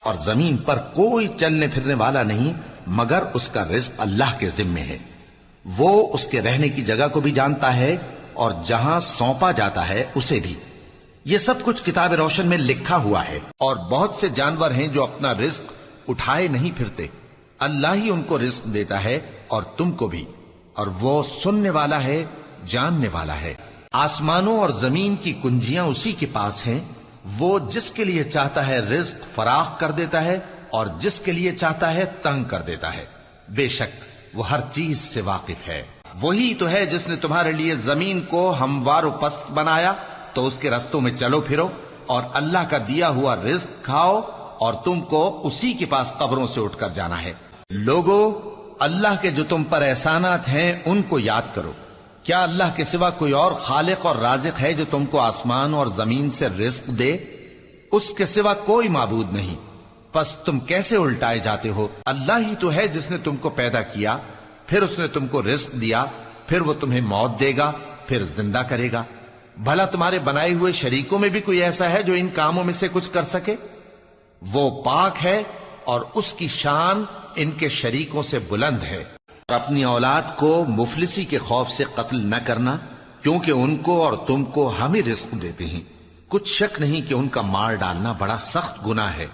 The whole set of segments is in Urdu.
اور زمین پر کوئی چلنے پھرنے والا نہیں مگر اس کا رزق اللہ کے ذمے ہے۔ وہ اس کے رہنے کی جگہ کو بھی جانتا ہے اور جہاں سونپا جاتا ہے اسے بھی۔ یہ سب کچھ کتاب روشن میں لکھا ہوا ہے۔ اور بہت سے جانور ہیں جو اپنا رزق اٹھائے نہیں پھرتے، اللہ ہی ان کو رزق دیتا ہے اور تم کو بھی، اور وہ سننے والا ہے، جاننے والا ہے۔ آسمانوں اور زمین کی کنجیاں اسی کے پاس ہیں، وہ جس کے لیے چاہتا ہے رزق فراخ کر دیتا ہے اور جس کے لیے چاہتا ہے تنگ کر دیتا ہے۔ بے شک وہ ہر چیز سے واقف ہے۔ وہی تو ہے جس نے تمہارے لیے زمین کو ہموار و پست بنایا تو اس کے رستوں میں چلو پھرو اور اللہ کا دیا ہوا رزق کھاؤ، اور تم کو اسی کے پاس قبروں سے اٹھ کر جانا ہے۔ لوگو، اللہ کے جو تم پر احسانات ہیں ان کو یاد کرو۔ کیا اللہ کے سوا کوئی اور خالق اور رازق ہے جو تم کو آسمان اور زمین سے رزق دے؟ اس کے سوا کوئی معبود نہیں۔ پس تم کیسے الٹائے جاتے ہو؟ اللہ ہی تو ہے جس نے تم کو پیدا کیا، پھر اس نے تم کو رزق دیا، پھر وہ تمہیں موت دے گا، پھر زندہ کرے گا۔ بھلا تمہارے بنائے ہوئے شریکوں میں بھی کوئی ایسا ہے جو ان کاموں میں سے کچھ کر سکے؟ وہ پاک ہے اور اس کی شان ان کے شریکوں سے بلند ہے۔ اور اپنی اولاد کو مفلسی کے خوف سے قتل نہ کرنا، کیونکہ ان کو اور تم کو ہم ہی رزق دیتے ہیں۔ کچھ شک نہیں کہ ان کا مار ڈالنا بڑا سخت گناہ ہے۔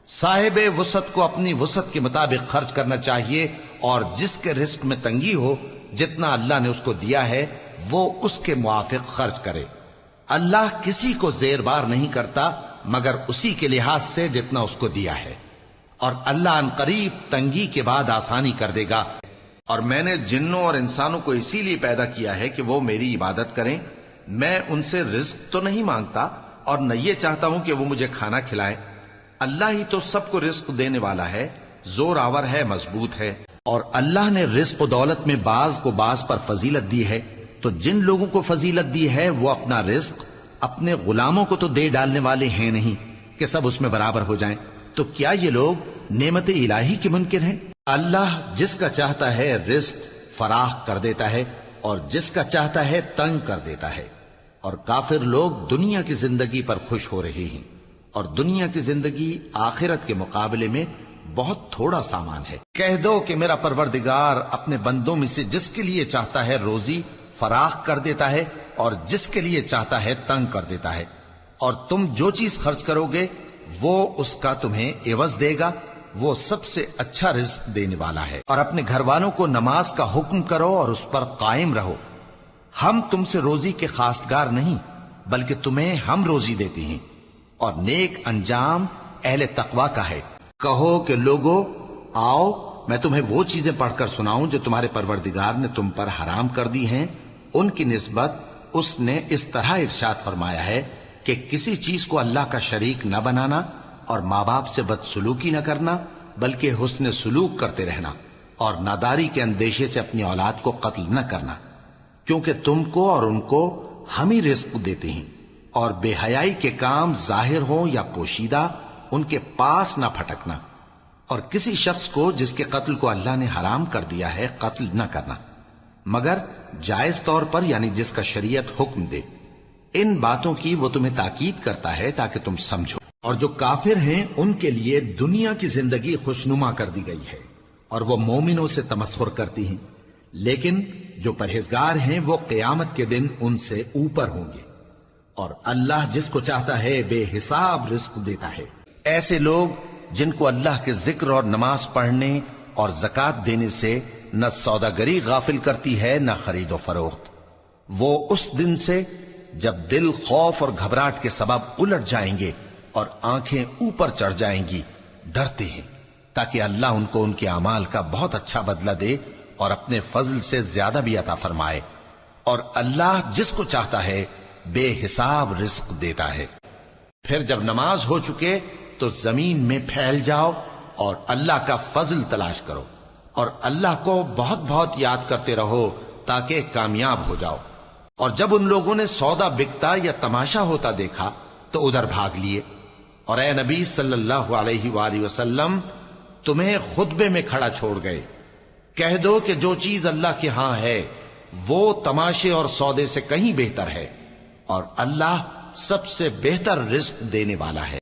صاحب وسعت کو اپنی وسعت کے مطابق خرچ کرنا چاہیے، اور جس کے رزق میں تنگی ہو، جتنا اللہ نے اس کو دیا ہے وہ اس کے موافق خرچ کرے۔ اللہ کسی کو زیر بار نہیں کرتا مگر اسی کے لحاظ سے جتنا اس کو دیا ہے، اور اللہ ان قریب تنگی کے بعد آسانی کر دے گا۔ اور میں نے جنوں اور انسانوں کو اسی لیے پیدا کیا ہے کہ وہ میری عبادت کریں۔ میں ان سے رزق تو نہیں مانگتا اور نہ یہ چاہتا ہوں کہ وہ مجھے کھانا کھلائیں۔ اللہ ہی تو سب کو رزق دینے والا ہے، زور آور ہے، مضبوط ہے۔ اور اللہ نے رزق و دولت میں بعض کو بعض پر فضیلت دی ہے، تو جن لوگوں کو فضیلت دی ہے وہ اپنا رزق اپنے غلاموں کو تو دے ڈالنے والے ہیں نہیں کہ سب اس میں برابر ہو جائیں۔ تو کیا یہ لوگ نعمت الہی کے منکر ہیں؟ اللہ جس کا چاہتا ہے رزق فراخ کر دیتا ہے اور جس کا چاہتا ہے تنگ کر دیتا ہے۔ اور کافر لوگ دنیا کی زندگی پر خوش ہو رہے ہیں، اور دنیا کی زندگی آخرت کے مقابلے میں بہت تھوڑا سامان ہے۔ کہہ دو کہ میرا پروردگار اپنے بندوں میں سے جس کے لیے چاہتا ہے روزی فراخ کر دیتا ہے اور جس کے لیے چاہتا ہے تنگ کر دیتا ہے، اور تم جو چیز خرچ کرو گے وہ اس کا تمہیں عوض دے گا۔ وہ سب سے اچھا رزق دینے والا ہے۔ اور اپنے گھر والوں کو نماز کا حکم کرو اور اس پر قائم رہو۔ ہم تم سے روزی کے خواستگار نہیں بلکہ تمہیں ہم روزی دیتے ہیں، اور نیک انجام اہل تقوی کا ہے۔ کہو کہ لوگو آؤ میں تمہیں وہ چیزیں پڑھ کر سناؤں جو تمہارے پروردگار نے تم پر حرام کر دی ہیں۔ ان کی نسبت اس نے اس طرح ارشاد فرمایا ہے کہ کسی چیز کو اللہ کا شریک نہ بنانا، اور ماں باپ سے بدسلوکی نہ کرنا بلکہ حسن سلوک کرتے رہنا، اور ناداری کے اندیشے سے اپنی اولاد کو قتل نہ کرنا، کیونکہ تم کو اور ان کو ہم ہی رزق دیتے ہیں۔ اور بے حیائی کے کام ظاہر ہوں یا پوشیدہ ان کے پاس نہ پھٹکنا، اور کسی شخص کو جس کے قتل کو اللہ نے حرام کر دیا ہے قتل نہ کرنا مگر جائز طور پر، یعنی جس کا شریعت حکم دے۔ ان باتوں کی وہ تمہیں تاکید کرتا ہے تاکہ تم سمجھو۔ اور جو کافر ہیں ان کے لیے دنیا کی زندگی خوشنما کر دی گئی ہے، اور وہ مومنوں سے تمسخر کرتی ہیں، لیکن جو پرہیزگار ہیں وہ قیامت کے دن ان سے اوپر ہوں گے۔ اور اللہ جس کو چاہتا ہے بے حساب رزق دیتا ہے۔ ایسے لوگ جن کو اللہ کے ذکر اور نماز پڑھنے اور زکوٰۃ دینے سے نہ سوداگری غافل کرتی ہے نہ خرید و فروخت، وہ اس دن سے جب دل خوف اور گھبراہٹ کے سبب الٹ جائیں گے اور آنکھیں اوپر چڑھ جائیں گی ڈرتے ہیں، تاکہ اللہ ان کو ان کے اعمال کا بہت اچھا بدلہ دے اور اپنے فضل سے زیادہ بھی عطا فرمائے۔ اور اللہ جس کو چاہتا ہے بے حساب رزق دیتا ہے۔ پھر جب نماز ہو چکے تو زمین میں پھیل جاؤ اور اللہ کا فضل تلاش کرو، اور اللہ کو بہت بہت یاد کرتے رہو تاکہ کامیاب ہو جاؤ۔ اور جب ان لوگوں نے سودا بکتا یا تماشا ہوتا دیکھا تو ادھر بھاگ لیے۔ اور اے نبی صلی اللہ علیہ وآلہ وسلم تمہیں خطبے میں کھڑا چھوڑ گئے۔ کہہ دو کہ جو چیز اللہ کے ہاں ہے وہ تماشے اور سودے سے کہیں بہتر ہے، اور اللہ سب سے بہتر رزق دینے والا ہے۔